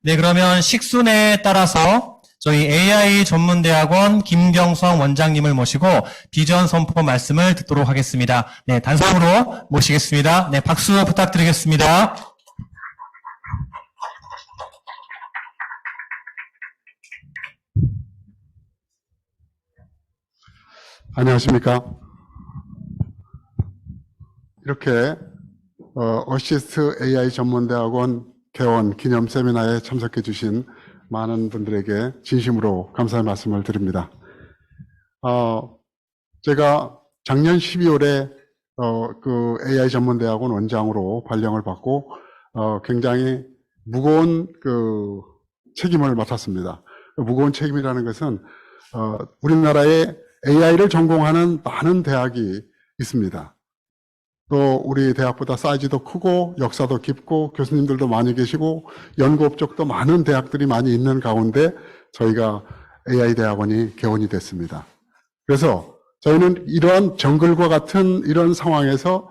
네, 그러면 식순에 따라서 저희 AI 전문대학원 김경성 원장님을 모시고 비전 선포 말씀을 듣도록 하겠습니다. 네, 단상으로 모시겠습니다. 네, 박수 부탁드리겠습니다. 안녕하십니까. 이렇게 어시스트 AI 전문대학원 개원 기념 세미나에 참석해 주신 많은 분들에게 진심으로 감사의 말씀을 드립니다. 제가 작년 12월에 그 AI 전문대학원 원장으로 발령을 받고 굉장히 무거운 그 책임을 맡았습니다. 무거운 책임이라는 것은 우리나라에 AI를 전공하는 많은 대학이 있습니다. 또 우리 대학보다 사이즈도 크고 역사도 깊고 교수님들도 많이 계시고 연구 업적도 많은 대학들이 많이 있는 가운데 저희가 AI 대학원이 개원이 됐습니다. 그래서 저희는 이러한 정글과 같은 이런 상황에서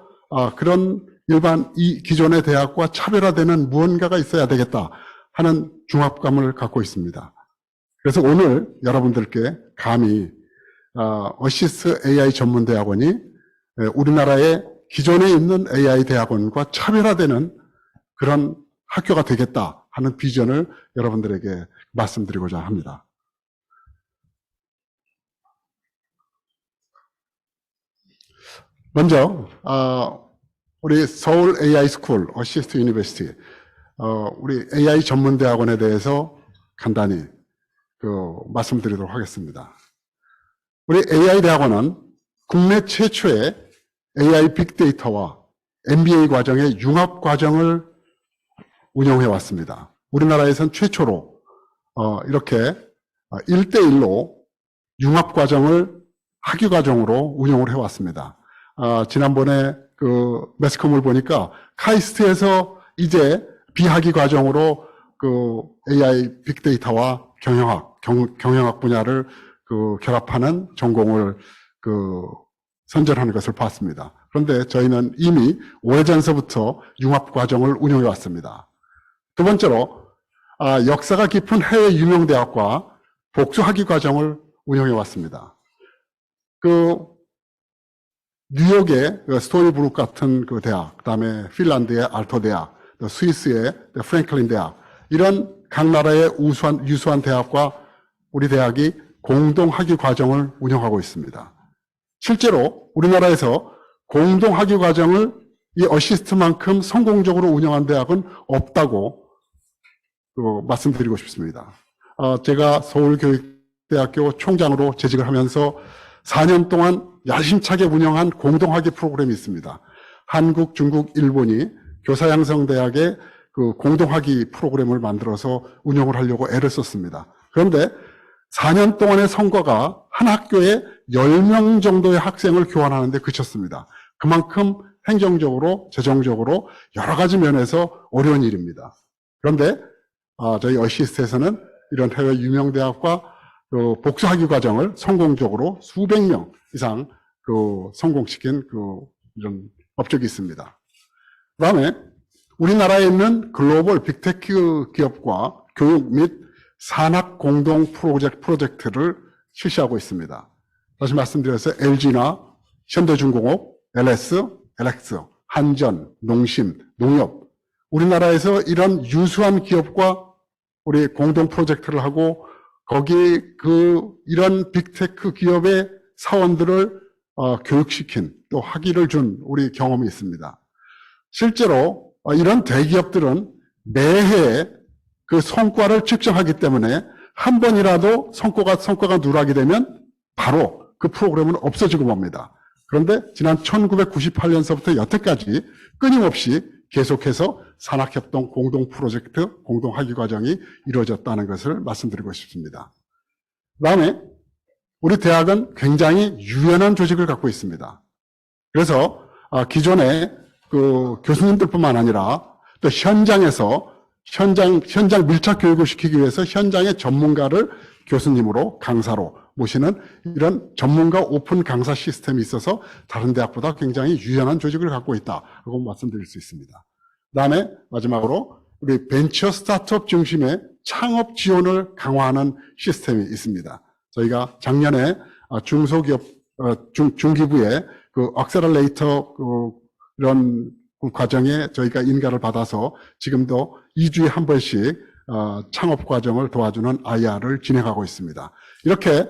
그런 일반 이 기존의 대학과 차별화되는 무언가가 있어야 되겠다 하는 중압감을 갖고 있습니다. 그래서 오늘 여러분들께 감히 어시스트 AI 전문대학원이 우리나라의 기존에 있는 AI 대학원과 차별화되는 그런 학교가 되겠다 하는 비전을 여러분들에게 말씀드리고자 합니다. 먼저 우리 서울 AI 스쿨 어시스트 유니버시티 우리 AI 전문대학원에 대해서 간단히 말씀드리도록 하겠습니다. 우리 AI 대학원은 국내 최초의 AI 빅데이터와 MBA 과정의 융합 과정을 운영해 왔습니다. 우리나라에선 최초로 이렇게 1대1로 융합 과정을 학위 과정으로 운영을 해왔습니다. 지난번에 그 매스컴을 보니까 카이스트에서 이제 비학위 과정으로 그 AI 빅데이터와 경영학 분야를 결합하는 전공을 선전하는 것을 봤습니다. 그런데 저희는 이미 오래전서부터 융합 과정을 운영해 왔습니다. 두 번째로 역사가 깊은 해외 유명 대학과 복수학위 과정을 운영해 왔습니다. 뉴욕의 스토리브룩 같은 그 대학, 그다음에 핀란드의 알토 대학, 또 스위스의 프랭클린 대학, 이런 각 나라의 유수한 대학과 우리 대학이 공동 학위 과정을 운영하고 있습니다. 실제로 우리나라에서 공동 학위 과정을 이 어시스트만큼 성공적으로 운영한 대학은 없다고 말씀드리고 싶습니다. 제가 서울교육대학교 총장으로 재직을 하면서 4년 동안 야심차게 운영한 공동 학위 프로그램이 있습니다. 한국, 중국, 일본이 교사양성대학의 그 공동 학위 프로그램을 만들어서 운영을 하려고 애를 썼습니다. 그런데 4년 동안의 성과가 한 학교에 10명 정도의 학생을 교환하는 데 그쳤습니다. 그만큼 행정적으로, 재정적으로 여러 가지 면에서 어려운 일입니다. 그런데 저희 어시스트에서는 이런 해외 유명 대학과 복수학위 과정을 성공적으로 수백 명 이상 성공시킨 이런 업적이 있습니다. 그 다음에 우리나라에 있는 글로벌 빅테크 기업과 교육 및 산학 공동 프로젝트를 실시하고 있습니다. 다시 말씀드려서 LG나 현대중공업, LS, LX, 한전, 농심, 농협, 우리나라에서 이런 유수한 기업과 우리 공동 프로젝트를 하고 거기 이런 빅테크 기업의 사원들을 교육시킨 또 학위를 준 우리 경험이 있습니다. 실제로 이런 대기업들은 매해 그 성과를 측정하기 때문에 한 번이라도 성과가 누락이 되면 바로 그 프로그램은 없어지고 맙니다. 그런데 지난 1998년서부터 여태까지 끊임없이 계속해서 산학협동 공동 프로젝트, 공동 학위 과정이 이루어졌다는 것을 말씀드리고 싶습니다. 그 다음에 우리 대학은 굉장히 유연한 조직을 갖고 있습니다. 그래서 기존의 그 교수님들뿐만 아니라 또 현장에서 현장 밀착 교육을 시키기 위해서 현장의 전문가를 교수님으로 강사로 모시는 이런 전문가 오픈 강사 시스템이 있어서 다른 대학보다 굉장히 유연한 조직을 갖고 있다고 말씀드릴 수 있습니다. 그 다음에 마지막으로 우리 벤처 스타트업 중심의 창업 지원을 강화하는 시스템이 있습니다. 저희가 작년에 중소기업 중기부의 그 액셀러레이터 이런 과정에 저희가 인가를 받아서 지금도 2주에 한 번씩 창업 과정을 도와주는 IR을 진행하고 있습니다. 이렇게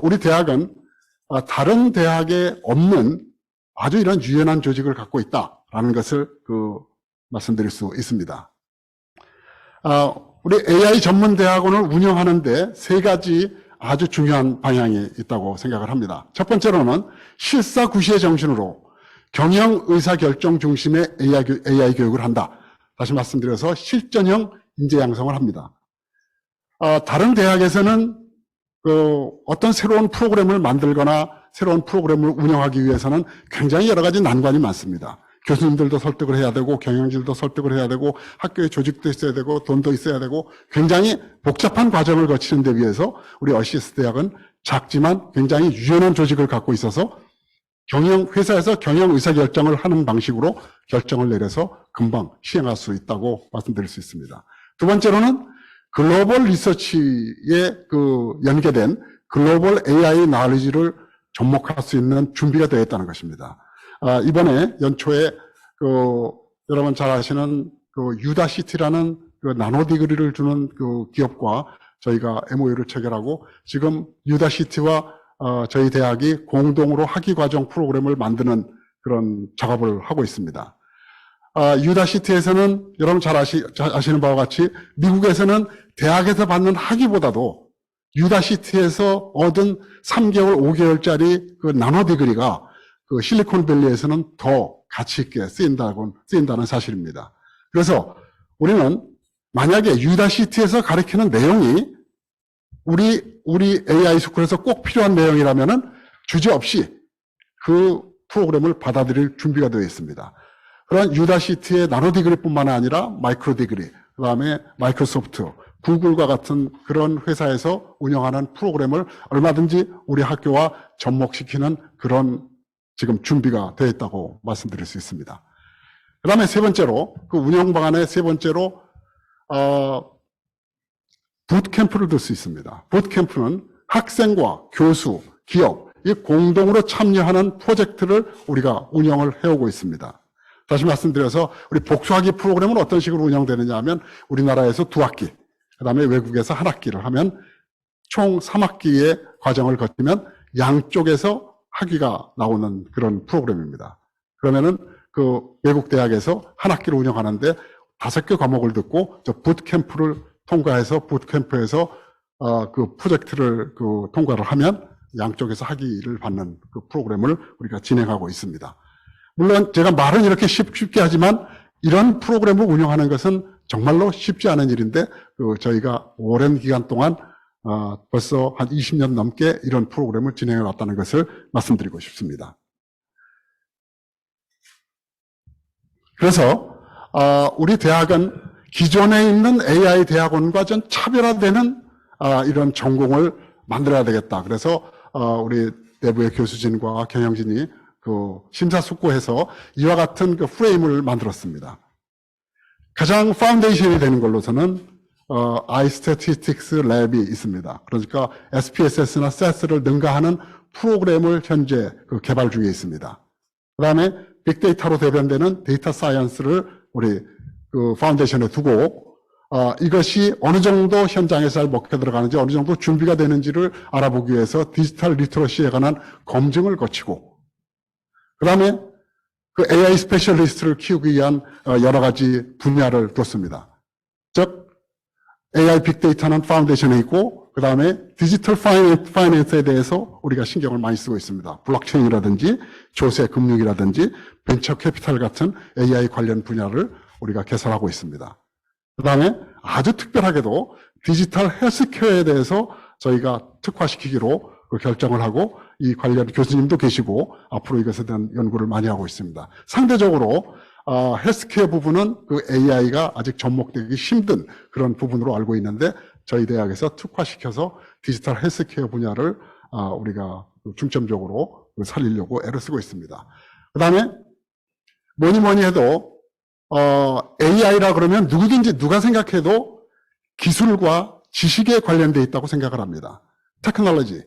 우리 대학은 다른 대학에 없는 아주 이런 유연한 조직을 갖고 있다라는 것을 말씀드릴 수 있습니다. 우리 AI 전문 대학원을 운영하는데 세 가지 아주 중요한 방향이 있다고 생각을 합니다. 첫 번째로는 실사구시의 정신으로 경영 의사결정 중심의 AI 교육을 한다. 다시 말씀드려서 실전형 인재 양성을 합니다. 다른 대학에서는 어떤 새로운 프로그램을 만들거나 새로운 프로그램을 운영하기 위해서는 굉장히 여러 가지 난관이 많습니다. 교수님들도 설득을 해야 되고 경영진도 설득을 해야 되고 학교의 조직도 있어야 되고 돈도 있어야 되고 굉장히 복잡한 과정을 거치는 데 비해서 우리 어시스 대학은 작지만 굉장히 유연한 조직을 갖고 있어서 회사에서 경영 의사결정을 하는 방식으로 결정을 내려서 금방 시행할 수 있다고 말씀드릴 수 있습니다. 두 번째로는 글로벌 리서치에 연계된 글로벌 AI 나리지를 접목할 수 있는 준비가 되어 있다는 것입니다. 이번에 연초에 여러분 잘 아시는 유다시티라는 나노디그리를 주는 기업과 저희가 MOU를 체결하고 지금 유다시티와 저희 대학이 공동으로 학위과정 프로그램을 만드는 그런 작업을 하고 있습니다. 유다시티에서는 여러분 잘 아시는 바와 같이 미국에서는 대학에서 받는 학위보다도 유다시티에서 얻은 3개월, 5개월짜리 나노디그리가 실리콘밸리에서는 더 가치 있게 쓰인다는 사실입니다. 그래서 우리는 만약에 유다시티에서 가르치는 내용이 우리 AI 스쿨에서 꼭 필요한 내용이라면은 주저없이 그 프로그램을 받아들일 준비가 되어 있습니다. 그런 유다시티의 나노디그리뿐만 아니라 마이크로디그리, 그 다음에 마이크로소프트, 구글과 같은 그런 회사에서 운영하는 프로그램을 얼마든지 우리 학교와 접목시키는 그런 지금 준비가 되어 있다고 말씀드릴 수 있습니다. 그 다음에 세 번째로, 운영 방안의 세 번째로, 붓캠프를 들 수 있습니다. 붓캠프는 학생과 교수, 기업, 이 공동으로 참여하는 프로젝트를 우리가 운영을 해오고 있습니다. 다시 말씀드려서 우리 복수학위 프로그램은 어떤 식으로 운영되느냐 하면 우리나라에서 2학기, 그 다음에 외국에서 1학기를 하면 총 3학기의 과정을 거치면 양쪽에서 학위가 나오는 그런 프로그램입니다. 그러면은 외국 대학에서 1학기를 운영하는데 5개 과목을 듣고 저 붓캠프를 통과해서 붓캠프에서 그 프로젝트를 통과를 하면 양쪽에서 학위를 받는 그 프로그램을 우리가 진행하고 있습니다. 물론 제가 말은 이렇게 쉽게 하지만 이런 프로그램을 운영하는 것은 정말로 쉽지 않은 일인데 저희가 오랜 기간 동안 벌써 한 20년 넘게 이런 프로그램을 진행해 왔다는 것을 말씀드리고 싶습니다. 그래서 우리 대학은 기존에 있는 AI 대학원과 좀 차별화되는 이런 전공을 만들어야 되겠다. 그래서 우리 내부의 교수진과 경영진이 심사숙고해서 이와 같은 프레임을 만들었습니다. 가장 파운데이션이 되는 걸로서는 iStatistics 랩이 있습니다. 그러니까 SPSS나 SAS를 능가하는 프로그램을 현재 개발 중에 있습니다. 그 다음에 빅데이터로 대변되는 데이터 사이언스를 우리 파운데이션에 두고 이것이 어느 정도 현장에서 잘 먹혀 들어가는지 어느 정도 준비가 되는지를 알아보기 위해서 디지털 리터러시에 관한 검증을 거치고 그 다음에 AI 스페셜리스트를 키우기 위한 여러 가지 분야를 뒀습니다. 즉 AI 빅데이터는 파운데이션에 있고 그 다음에 디지털 파이낸스에 대해서 우리가 신경을 많이 쓰고 있습니다. 블록체인이라든지 조세 금융이라든지 벤처 캐피탈 같은 AI 관련 분야를 우리가 개설하고 있습니다. 그 다음에 아주 특별하게도 디지털 헬스케어에 대해서 저희가 특화시키기로 결정을 하고 이 관련 교수님도 계시고 앞으로 이것에 대한 연구를 많이 하고 있습니다. 상대적으로 헬스케어 부분은 AI가 아직 접목되기 힘든 그런 부분으로 알고 있는데 저희 대학에서 특화시켜서 디지털 헬스케어 분야를 우리가 중점적으로 살리려고 애를 쓰고 있습니다. 그 다음에 뭐니 해도 AI라 그러면 누구든지 누가 생각해도 기술과 지식에 관련돼 있다고 생각을 합니다. 테크놀로지,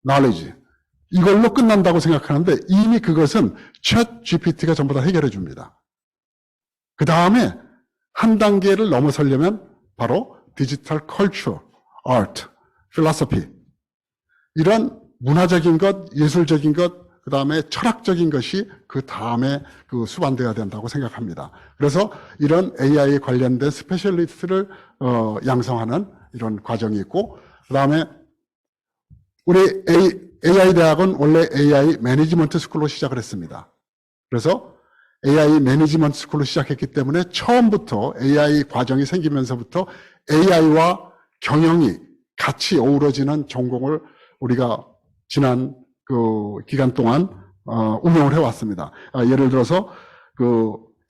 knowledge. 이걸로 끝난다고 생각하는데 이미 그것은 챗 GPT가 전부 다 해결해 줍니다. 그 다음에 한 단계를 넘어서려면 바로 디지털 컬처, 아트, 필로소피 이런 문화적인 것, 예술적인 것, 그 다음에 철학적인 것이 그 다음에 수반되어야 된다고 생각합니다. 그래서 이런 AI 관련된 스페셜리스트를 양성하는 이런 과정이 있고, 그 다음에 우리 AI 대학은 원래 AI 매니지먼트 스쿨로 시작을 했습니다. 그래서 AI 매니지먼트 스쿨로 시작했기 때문에 처음부터 AI 과정이 생기면서부터 AI와 경영이 같이 어우러지는 전공을 우리가 지난 기간 동안 운영을 해왔습니다. 예를 들어서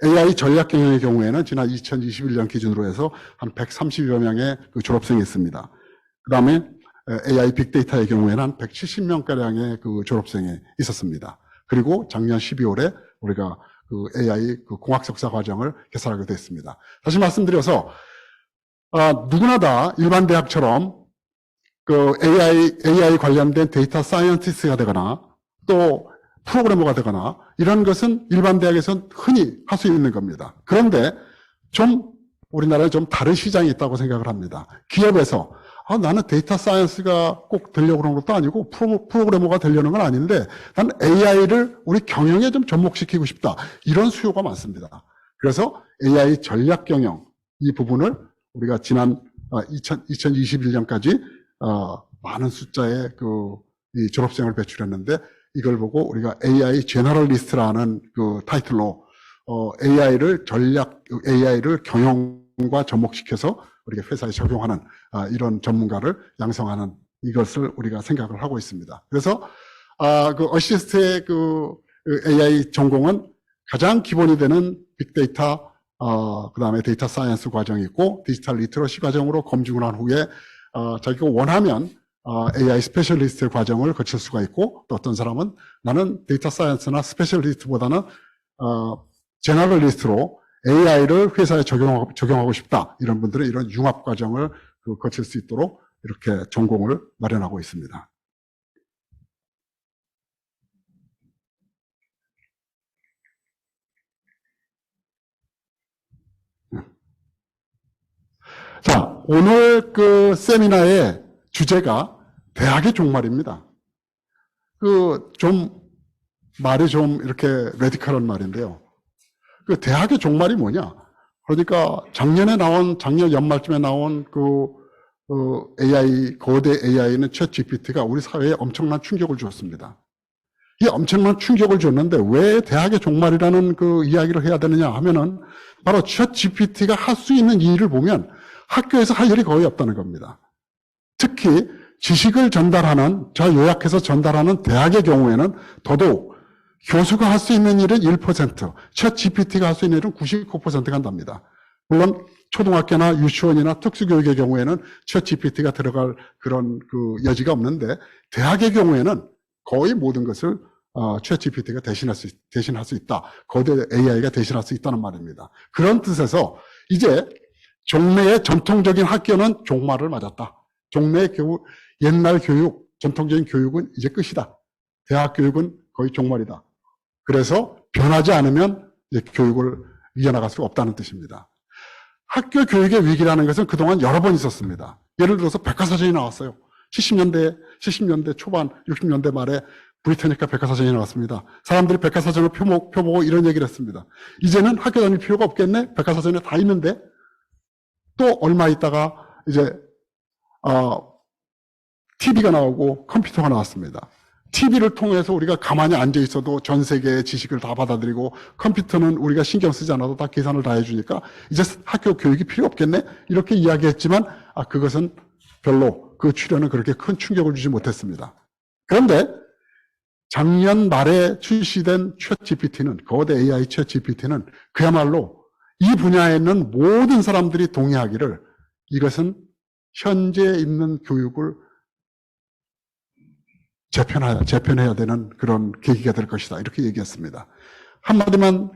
AI 전략 경영의 경우에는 지난 2021년 기준으로 해서 한 130여 명의 졸업생이 있습니다. 그 다음에 AI 빅데이터의 경우에는 한 170명가량의 졸업생이 있었습니다. 그리고 작년 12월에 우리가 AI 공학석사 과정을 개설하게 됐습니다. 다시 말씀드려서 누구나 다 일반 대학처럼 AI 관련된 데이터 사이언티스트가 되거나 또 프로그래머가 되거나 이런 것은 일반 대학에서는 흔히 할 수 있는 겁니다. 그런데 좀 우리나라에 좀 다른 시장이 있다고 생각을 합니다. 기업에서 나는 데이터 사이언스가 꼭 되려고 그런 것도 아니고 프로그래머가 되려는 건 아닌데 난 AI를 우리 경영에 좀 접목시키고 싶다. 이런 수요가 많습니다. 그래서 AI 전략 경영 이 부분을 우리가 지난 2021년까지 많은 숫자의 이 졸업생을 배출했는데 이걸 보고 우리가 AI 제너럴리스트라는 타이틀로 AI를 경영과 접목시켜서 우리가 회사에 적용하는 이런 전문가를 양성하는 이것을 우리가 생각을 하고 있습니다. 그래서 어시스트의 AI 전공은 가장 기본이 되는 빅데이터 그 다음에 데이터 사이언스 과정이 있고 디지털 리터러시 과정으로 검증을 한 후에 자기가 원하면 AI 스페셜리스트 과정을 거칠 수가 있고 또 어떤 사람은 나는 데이터 사이언스나 스페셜리스트보다는 제너럴리스트로 AI를 회사에 적용하고 싶다. 이런 분들은 이런 융합 과정을 거칠 수 있도록 이렇게 전공을 마련하고 있습니다. 자, 오늘 세미나의 주제가 대학의 종말입니다. 말이 좀 이렇게 레디컬한 말인데요. 대학의 종말이 뭐냐? 그러니까 작년 연말쯤에 나온 거대 AI는 챗 GPT가 우리 사회에 엄청난 충격을 주었습니다. 이 엄청난 충격을 줬는데 왜 대학의 종말이라는 이야기를 해야 되느냐 하면은 바로 챗 GPT가 할 수 있는 일을 보면 학교에서 할 일이 거의 없다는 겁니다. 특히 지식을 요약해서 전달하는 대학의 경우에는 더더욱 교수가 할 수 있는 일은 1%, 챗 GPT가 할 수 있는 일은 99%가 한답니다. 물론 초등학교나 유치원이나 특수교육의 경우에는 챗 GPT가 들어갈 그런 여지가 없는데 대학의 경우에는 거의 모든 것을 챗 GPT가 대신할 수 있다. 거대 AI가 대신할 수 있다는 말입니다. 그런 뜻에서 이제 종래의 전통적인 학교는 종말을 맞았다. 종래의 옛날 교육, 전통적인 교육은 이제 끝이다. 대학 교육은 거의 종말이다. 그래서 변하지 않으면 이제 교육을 이어나갈 수가 없다는 뜻입니다. 학교 교육의 위기라는 것은 그동안 여러 번 있었습니다. 예를 들어서 백과사전이 나왔어요. 70년대 초반, 60년대 말에 브리타니카 백과사전이 나왔습니다. 사람들이 백과사전을 펴보고 이런 얘기를 했습니다. 이제는 학교 다닐 필요가 없겠네? 백과사전에 다 있는데? 또 얼마 있다가 이제 TV가 나오고 컴퓨터가 나왔습니다. TV를 통해서 우리가 가만히 앉아 있어도 전 세계의 지식을 다 받아들이고 컴퓨터는 우리가 신경 쓰지 않아도 다 계산을 다 해주니까 이제 학교 교육이 필요 없겠네? 이렇게 이야기했지만 그것은 별로 그 출현은 그렇게 큰 충격을 주지 못했습니다. 그런데 작년 말에 출시된 챗 GPT는 거대 AI 챗 GPT는 그야말로 이 분야에 있는 모든 사람들이 동의하기를 이것은 현재 있는 교육을 재편해야 되는 그런 계기가 될 것이다. 이렇게 얘기했습니다. 한마디만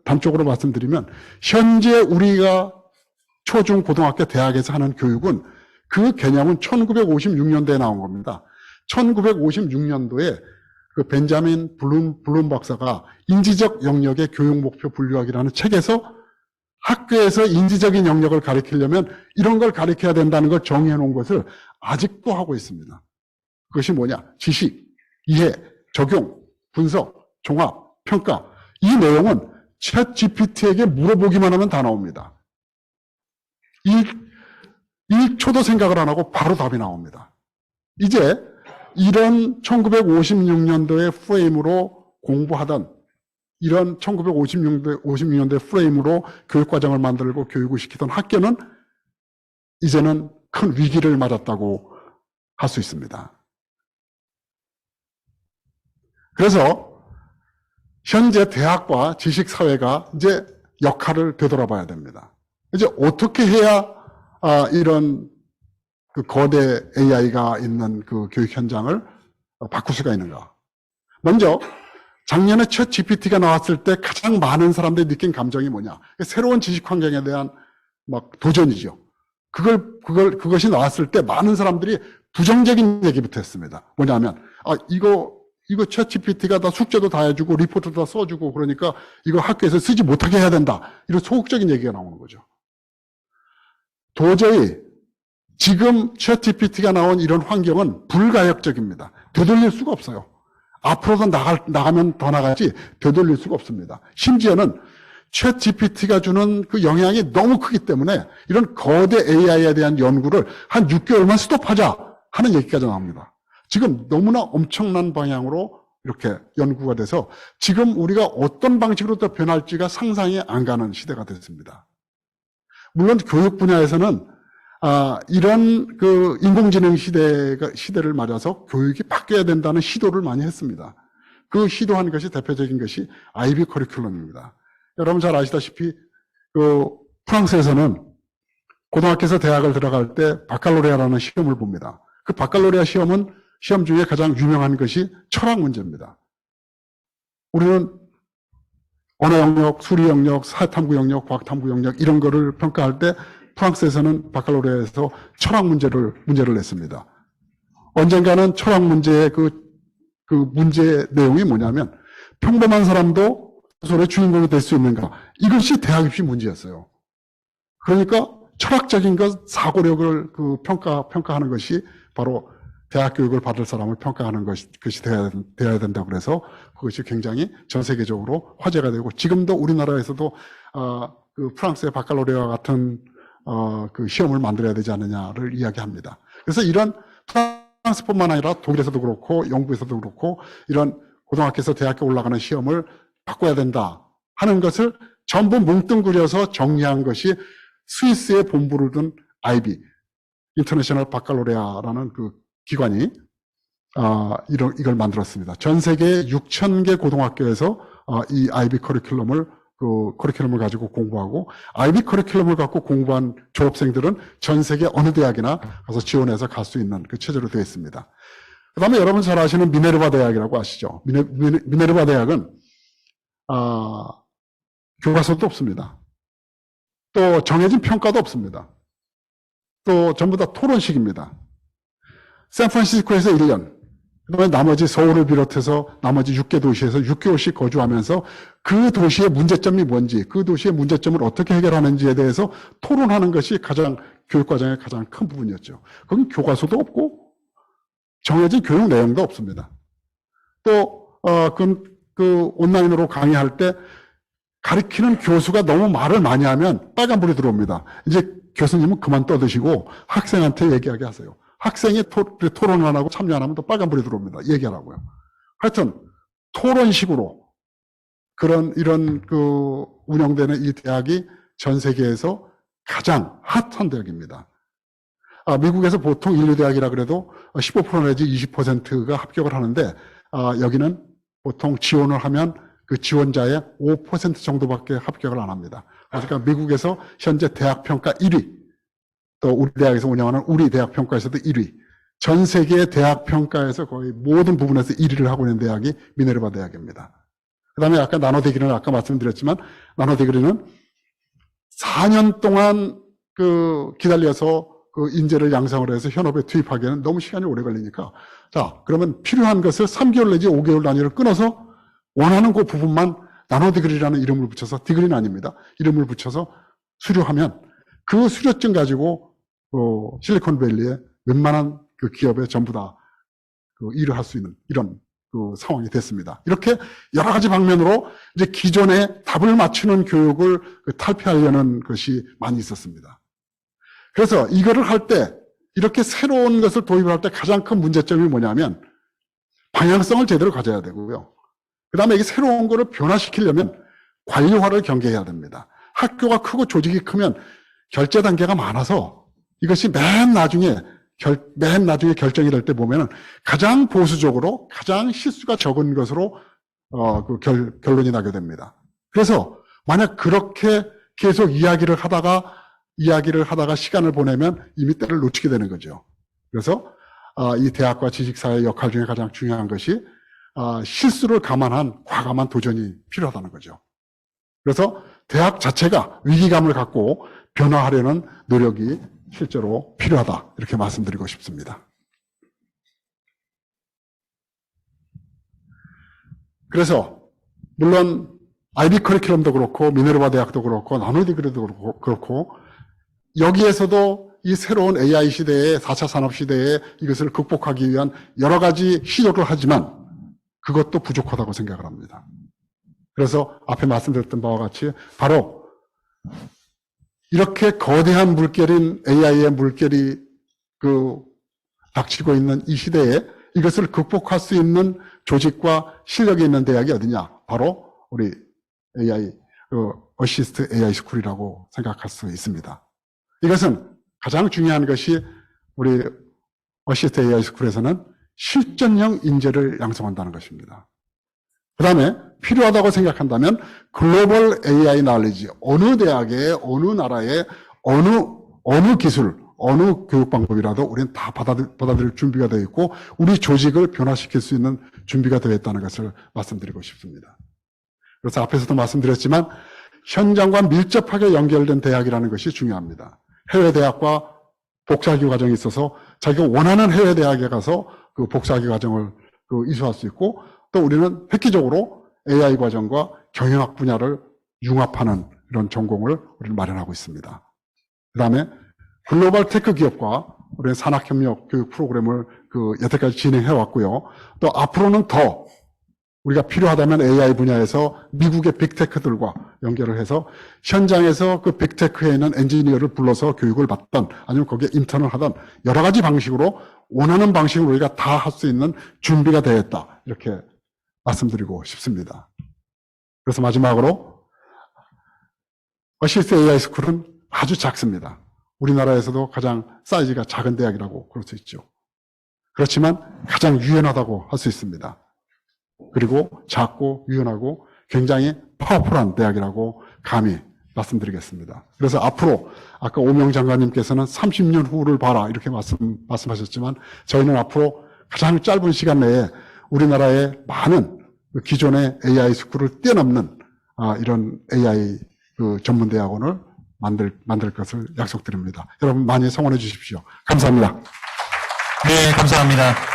단적으로 말씀드리면, 현재 우리가 초중 고등학교 대학에서 하는 교육은 그 개념은 1956년도에 나온 겁니다. 1956년도에 그 벤자민 블룸 박사가 인지적 영역의 교육 목표 분류학이라는 책에서 학교에서 인지적인 영역을 가리키려면 이런 걸 가리켜야 된다는 걸 정의해 놓은 것을 아직도 하고 있습니다. 그것이 뭐냐? 지식, 이해, 적용, 분석, 종합, 평가. 이 내용은 챗 GPT에게 물어보기만 하면 다 나옵니다. 1초도 생각을 안 하고 바로 답이 나옵니다. 이제 이런 1956년도의 프레임으로 공부하던 이런 1956년도의 프레임으로 교육과정을 만들고 교육을 시키던 학교는 이제는 큰 위기를 맞았다고 할 수 있습니다. 그래서 현재 대학과 지식사회가 이제 역할을 되돌아봐야 됩니다. 이제 어떻게 해야 이런 그 거대 AI가 있는 그 교육 현장을 바꿀 수가 있는가? 먼저 작년에 챗 GPT가 나왔을 때 가장 많은 사람들이 느낀 감정이 뭐냐? 새로운 지식 환경에 대한 막 도전이죠. 그것이 나왔을 때 많은 사람들이 부정적인 얘기부터 했습니다. 뭐냐면, 이거 챗 GPT가 다 숙제도 다 해주고, 리포트도 다 써주고, 그러니까 이거 학교에서 쓰지 못하게 해야 된다. 이런 소극적인 얘기가 나오는 거죠. 도저히 지금 챗 GPT가 나온 이런 환경은 불가역적입니다. 되돌릴 수가 없어요. 앞으로도 나가면 더 나가지 되돌릴 수가 없습니다. 심지어는 챗 GPT가 주는 그 영향이 너무 크기 때문에 이런 거대 AI에 대한 연구를 한 6개월만 스톱하자 하는 얘기까지 나옵니다. 지금 너무나 엄청난 방향으로 이렇게 연구가 돼서 지금 우리가 어떤 방식으로 더 변할지가 상상이 안 가는 시대가 됐습니다. 물론 교육 분야에서는 이런 그 인공지능 시대를 맞아서 교육이 바뀌어야 된다는 시도를 많이 했습니다. 그 시도한 것이 대표적인 것이 아이비 커리큘럼입니다. 여러분 잘 아시다시피 그 프랑스에서는 고등학교에서 대학을 들어갈 때 바칼로레아라는 시험을 봅니다. 그 바칼로레아 시험은 시험 중에 가장 유명한 것이 철학 문제입니다. 우리는 언어 영역, 수리 영역, 사탐구 영역, 과학탐구 영역 이런 거를 평가할 때 프랑스에서는 바칼로레아에서 철학 문제를 냈습니다. 언젠가는 철학 문제의 그 문제 내용이 뭐냐면 평범한 사람도 소설의 주인공이 될 수 있는가? 이것이 대학 입시 문제였어요. 그러니까 철학적인 것, 사고력을 평가하는 것이 바로 대학 교육을 받을 사람을 평가하는 것이 되어야 된다고 그래서 그것이 굉장히 전 세계적으로 화제가 되고 지금도 우리나라에서도 그 프랑스의 바칼로레아 같은 그 시험을 만들어야 되지 않느냐를 이야기합니다. 그래서 이런 프랑스뿐만 아니라 독일에서도 그렇고 영국에서도 그렇고 이런 고등학교에서 대학교 올라가는 시험을 바꿔야 된다 하는 것을 전부 뭉뚱그려서 정리한 것이 스위스의 본부를 둔 IB, 인터내셔널 바칼로레아라는 그 기관이 이걸 만들었습니다. 전 세계 6,000개 고등학교에서 이 IB 커리큘럼을 가지고 공부하고 IB 커리큘럼을 갖고 공부한 졸업생들은 전 세계 어느 대학이나 가서 지원해서 갈 수 있는 그 체제로 되어 있습니다. 그 다음에 여러분 잘 아시는 미네르바 대학이라고 아시죠? 미네르바 대학은 교과서도 없습니다. 또 정해진 평가도 없습니다. 또 전부 다 토론식입니다. 샌프란시스코에서 1년, 그다음에 나머지 서울을 비롯해서 나머지 6개 도시에서 6개월씩 거주하면서 그 도시의 문제점이 뭔지, 그 도시의 문제점을 어떻게 해결하는지에 대해서 토론하는 것이 교육과정의 가장 큰 부분이었죠. 거긴 교과서도 없고 정해진 교육 내용도 없습니다. 또 온라인으로 강의할 때 가르치는 교수가 너무 말을 많이 하면 빨간불이 들어옵니다. 이제 교수님은 그만 떠드시고 학생한테 얘기하게 하세요. 학생이 토론을 안 하고 참여 안 하면 또 빨간불이 들어옵니다. 얘기하라고요. 하여튼 토론식으로 이런 운영되는 이 대학이 전 세계에서 가장 핫한 대학입니다. 미국에서 보통 인류대학이라 그래도 15% 내지 20%가 합격을 하는데 여기는 보통 지원을 하면 그 지원자의 5% 정도밖에 합격을 안 합니다. 그러니까 미국에서 현재 대학평가 1위, 또 우리 대학에서 운영하는 우리 대학평가에서도 1위, 전 세계 대학평가에서 거의 모든 부분에서 1위를 하고 있는 대학이 미네르바 대학입니다. 그 다음에 아까 나노디그리는 아까 말씀드렸지만, 나노디그리는 4년 동안 기다려서 인재를 양성을 해서 현업에 투입하기에는 너무 시간이 오래 걸리니까, 자, 그러면 필요한 것을 3개월 내지 5개월 단위로 끊어서 원하는 그 부분만 나노디그리라는 이름을 붙여서, 디그리는 아닙니다. 이름을 붙여서 수료하면 그 수료증 가지고 실리콘밸리의 웬만한 기업에 전부 다 일을 할 수 있는 이런 상황이 됐습니다. 이렇게 여러 가지 방면으로 이제 기존에 답을 맞추는 교육을 탈피하려는 것이 많이 있었습니다. 그래서 이거를 할 때, 이렇게 새로운 것을 도입을 할 때 가장 큰 문제점이 뭐냐면 방향성을 제대로 가져야 되고요. 그 다음에 이게 새로운 거를 변화시키려면 관료화를 경계해야 됩니다. 학교가 크고 조직이 크면 결제 단계가 많아서 이것이 맨 나중에 결정이 될 때 보면은 가장 보수적으로 가장 실수가 적은 것으로 결론이 나게 됩니다. 그래서 만약 그렇게 계속 이야기를 하다가 시간을 보내면 이미 때를 놓치게 되는 거죠. 그래서 이 대학과 지식사회의 역할 중에 가장 중요한 것이 실수를 감안한 과감한 도전이 필요하다는 거죠. 그래서 대학 자체가 위기감을 갖고 변화하려는 노력이 실제로 필요하다, 이렇게 말씀드리고 싶습니다. 그래서 물론 아이비 커리큘럼도 그렇고 미네르바 대학도 그렇고 나노디그리도 그렇고 여기에서도 이 새로운 AI 시대에 4차 산업 시대에 이것을 극복하기 위한 여러 가지 시도를 하지만 그것도 부족하다고 생각을 합니다. 그래서 앞에 말씀드렸던 바와 같이 바로 이렇게 거대한 물결인 AI의 물결이 닥치고 있는 이 시대에 이것을 극복할 수 있는 조직과 실력이 있는 대학이 어디냐? 바로 우리 어시스트 AI 스쿨이라고 생각할 수 있습니다. 이것은 가장 중요한 것이 우리 어시스트 AI 스쿨에서는 실전형 인재를 양성한다는 것입니다. 그 다음에 필요하다고 생각한다면 글로벌 AI 날리지, 어느 대학에, 어느 나라에, 어느 기술, 어느 교육 방법이라도 우리는 다 받아들일 준비가 되어 있고 우리 조직을 변화시킬 수 있는 준비가 되어 있다는 것을 말씀드리고 싶습니다. 그래서 앞에서도 말씀드렸지만 현장과 밀접하게 연결된 대학이라는 것이 중요합니다. 해외 대학과 복사학위 과정이 있어서 자기가 원하는 해외 대학에 가서 그 복사학위 과정을 이수할 수 있고 또 우리는 획기적으로 AI 과정과 경영학 분야를 융합하는 이런 전공을 우리는 마련하고 있습니다. 그 다음에 글로벌 테크 기업과 우리는 산학협력 교육 프로그램을 여태까지 진행해 왔고요. 또 앞으로는 더 우리가 필요하다면 AI 분야에서 미국의 빅테크들과 연결을 해서 현장에서 그 빅테크에 있는 엔지니어를 불러서 교육을 받던 아니면 거기에 인턴을 하던 여러 가지 방식으로 원하는 방식으로 우리가 다 할 수 있는 준비가 되어 있다, 이렇게 말씀드리고 싶습니다. 그래서 마지막으로 어시스트 AI 스쿨은 아주 작습니다. 우리나라에서도 가장 사이즈가 작은 대학이라고 그럴 수 있죠. 그렇지만 가장 유연하다고 할 수 있습니다. 그리고 작고 유연하고 굉장히 파워풀한 대학이라고 감히 말씀드리겠습니다. 그래서 앞으로 아까 오명 장관님께서는 30년 후를 봐라 이렇게 말씀하셨지만 저희는 앞으로 가장 짧은 시간 내에 우리나라의 많은 기존의 AI 스쿨을 뛰어넘는 이런 AI 전문대학원을 만들 것을 약속드립니다. 여러분 많이 성원해 주십시오. 감사합니다. 네, 감사합니다.